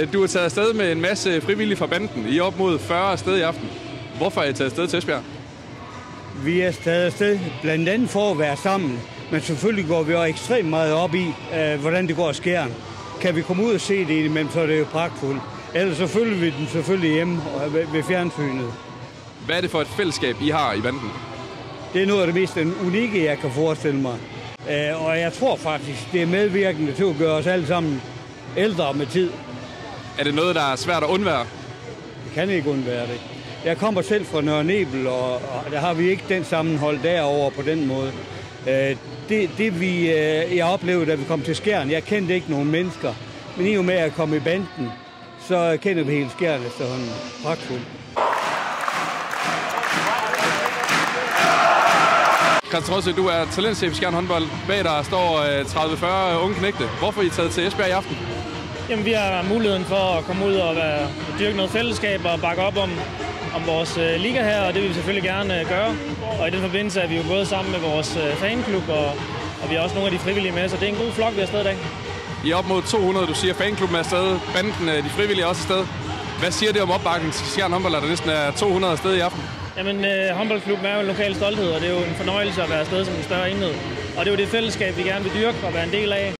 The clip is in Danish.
Du er taget afsted med en masse frivillige fra banden. I er op mod 40 afsted i aften. Hvorfor er I taget afsted til Esbjerg? Vi er stadig afsted blandt andet for at være sammen, men selvfølgelig går vi også ekstremt meget op i, hvordan det går af Skjern. Kan vi komme ud og se det imellem, så er det jo pragtfuldt. Ellers så følger vi den selvfølgelig hjemme ved fjernsynet. Hvad er det for et fællesskab, I har i banden? Det er noget af det mest unikke, jeg kan forestille mig. Og jeg tror faktisk, det er medvirkende til at gøre os alle sammen ældre med tid. Er det noget, der er svært at undvære? Det kan ikke undvære det. Jeg kommer selv fra Nørre Nebel, og der har vi ikke den sammenhold derovre på den måde. Jeg oplevede, da vi kom til Skjern, jeg kendte ikke nogen mennesker. Men i og med at komme i banden, så kender vi hele Skjern efterhånden. Pragtfuldt. Christian Rådsø, du er talentchef i Skjern håndbold. Bag dig står 30-40 unge knægte. Hvorfor er I taget til Esbjerg i aften? Jamen, vi har muligheden for at komme ud og dyrke noget fællesskab og bakke op om vores liga her, og det vil vi selvfølgelig gerne gøre. Og i den forbindelse er vi jo gået sammen med vores fanklub, og vi har også nogle af de frivillige med, så det er en god flok, vi er afsted i dag. I er op mod 200, du siger, fanklubben er afsted, banden, de frivillige er også afsted. Hvad siger det om opbakningen til Skjern håndbold, at der næsten er 200 afsted i aften? Jamen, håndboldklubben er jo en lokal stolthed, og det er jo en fornøjelse at være afsted som en større enhed. Og det er jo det fællesskab, vi gerne vil dyrke og være en del af.